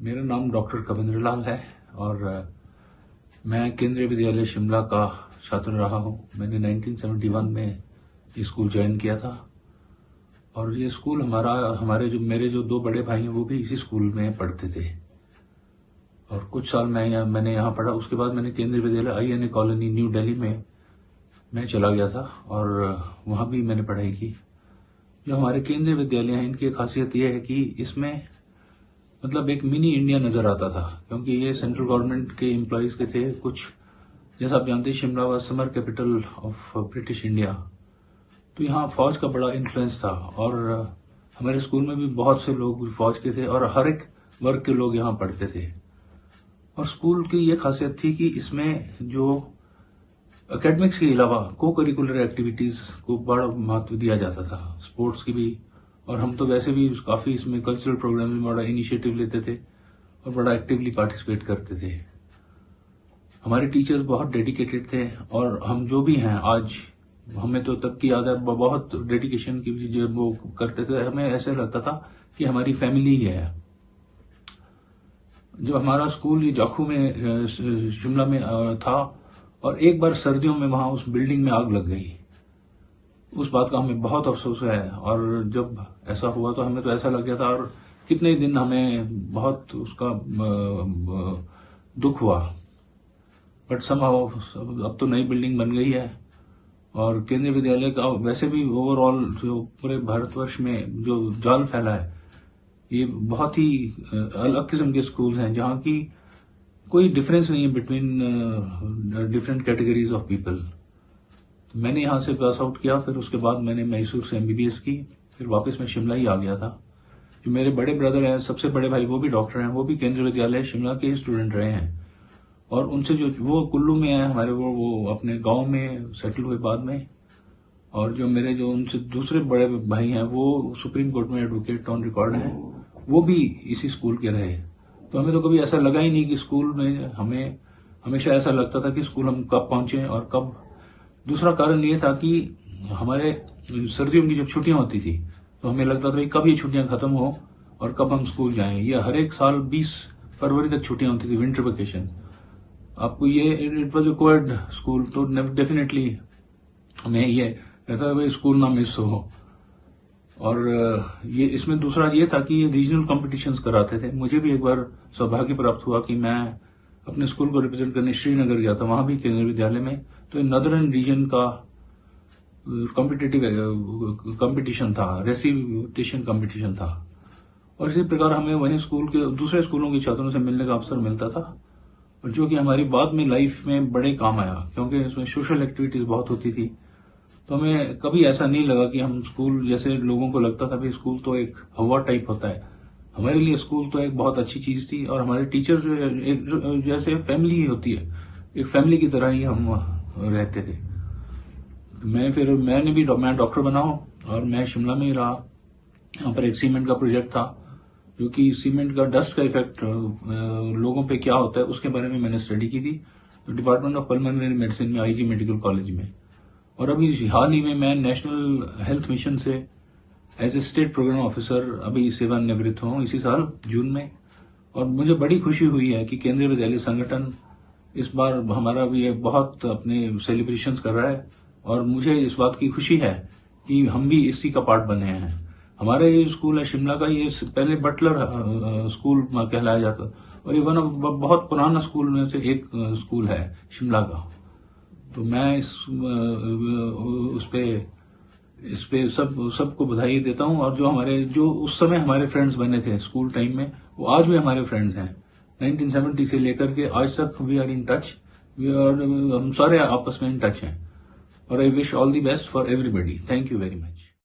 मेरा नाम डॉक्टर कविंद्र लाल है और मैं केंद्रीय विद्यालय शिमला का छात्र रहा हूं। मैंने 1971 में ये स्कूल ज्वाइन किया था और ये स्कूल मेरे जो दो बड़े भाई हैं वो भी इसी स्कूल में पढ़ते थे और कुछ साल मैंने यहाँ पढ़ा। उसके बाद मैंने केंद्रीय विद्यालय INA कॉलोनी न्यू दिल्ली में मैं चला गया था और वहां भी मैंने पढ़ाई की। जो हमारे केंद्रीय विद्यालय हैं इनकी खासियत यह है कि इसमें मतलब एक मिनी इंडिया नजर आता था, क्योंकि ये सेंट्रल गवर्नमेंट के एम्प्लॉयज के थे कुछ। जैसा आप जानते हैं Shimla was summer capital of British India, तो यहाँ फौज का बड़ा इन्फ्लुएंस था और हमारे स्कूल में भी बहुत से लोग फौज के थे और हर एक वर्ग के लोग यहाँ पढ़ते थे। और स्कूल की ये खासियत थी कि इसमें जो एकेडमिक्स के अलावा को करिकुलर एक्टिविटीज को बड़ा महत्व दिया जाता था, स्पोर्ट्स की भी। और हम तो वैसे भी काफी इसमें कल्चरल प्रोग्राम में बड़ा इनिशिएटिव लेते थे और बड़ा एक्टिवली पार्टिसिपेट करते थे। हमारे टीचर्स बहुत डेडिकेटेड थे और हम जो भी हैं आज, हमें तो तब की याद है, बहुत डेडिकेशन की जो वो करते थे। हमें ऐसे लगता था कि हमारी फैमिली ही है। जो हमारा स्कूल ये जाखू में शिमला में था और एक बार सर्दियों में वहां उस बिल्डिंग में आग लग गई। उस बात का हमें बहुत अफसोस है और जब ऐसा हुआ तो हमें तो ऐसा लग गया था और कितने दिन हमें बहुत उसका दुख हुआ। बट समहाउ अब तो नई बिल्डिंग बन गई है और केंद्रीय विद्यालय का वैसे भी ओवरऑल जो पूरे भारतवर्ष में जो जाल फैला है, ये बहुत ही अलग किस्म के स्कूल हैं जहां की कोई डिफरेंस नहीं है between different categories of people. मैंने यहां से पास आउट किया, फिर उसके बाद मैंने मैसूर से MBBS की, फिर वापस मैं शिमला ही आ गया था। जो मेरे बड़े ब्रदर हैं, सबसे बड़े भाई, वो भी डॉक्टर हैं, वो भी केंद्रीय विद्यालय शिमला के स्टूडेंट रहे हैं और उनसे जो वो कुल्लू में है हमारे, वो अपने गांव में सेटल हुए बाद में। और जो मेरे जो उनसे दूसरे बड़े भाई हैं वो सुप्रीम कोर्ट में एडवोकेट ऑन रिकॉर्ड हैं, वो भी इसी स्कूल के रहे। तो हमें तो कभी ऐसा लगा ही नहीं कि स्कूल में, हमें हमेशा ऐसा लगता था कि स्कूल हम कब पहुंचे और कब। दूसरा कारण ये था कि हमारे सर्दियों की जब छुट्टियां होती थी तो हमें लगता था कब ये छुट्टियां खत्म हो और कब हम स्कूल जाएं। ये हर एक साल 20 फरवरी तक छुट्टियां होती थी, विंटर वेकेशन। आपको ये it was a coed school, तो डेफिनेटली हमें ये रहता था स्कूल ना मिस हो। और ये इसमें दूसरा ये था कि ये रीजनल कॉम्पिटिशन्स कराते थे। मुझे भी एक बार सौभाग्य प्राप्त हुआ कि मैं अपने स्कूल को रिप्रेजेंट करने श्रीनगर गया था, वहां भी केंद्रीय विद्यालय में। तो नदर्न रीजन का कॉम्पिटिटिव कंपटीशन था, रेसिटेशन कंपटीशन था और इसी प्रकार हमें वहीं स्कूल के दूसरे स्कूलों के छात्रों से मिलने का अवसर मिलता था, और जो कि हमारी बाद में लाइफ में बड़े काम आया, क्योंकि इसमें सोशल एक्टिविटीज बहुत होती थी। तो हमें कभी ऐसा नहीं लगा कि हम स्कूल, जैसे लोगों को लगता था कि स्कूल तो एक हवा टाइप होता है, हमारे लिए स्कूल तो एक बहुत अच्छी चीज थी। और हमारे टीचर जो जैसे फैमिली ही होती है, एक फैमिली की तरह ही हम रहते थे। तो मैं डॉक्टर बना हूं और मैं शिमला में ही रहा। यहाँ पर एक सीमेंट का प्रोजेक्ट था, जो कि सीमेंट का डस्ट का इफेक्ट लोगों पे क्या होता है उसके बारे में मैंने स्टडी की थी, तो डिपार्टमेंट ऑफ पल्मोनरी मेडिसिन में IG मेडिकल कॉलेज में। और अभी हाल ही में मैं नेशनल हेल्थ मिशन से as a state program officer अभी सेवानिवृत्त हूं इसी साल जून में। और मुझे बड़ी खुशी हुई है कि केंद्रीय विद्यालय संगठन इस बार हमारा भी बहुत अपने सेलिब्रेशंस कर रहा है और मुझे इस बात की खुशी है कि हम भी इसी का पार्ट बने हैं। हमारे ये स्कूल है शिमला का, ये पहले बटलर स्कूल कहलाया जाता और ये बहुत पुराना स्कूल में से एक स्कूल है शिमला का। तो मैं इस पे सबको बधाई देता हूं। और जो उस समय हमारे फ्रेंड्स बने थे स्कूल टाइम में, वो आज भी हमारे फ्रेंड्स हैं। 1970 से लेकर के आज तक वी आर इन टच, हम सारे आपस में इन टच हैं। और I wish all the best for everybody. Thank you very much.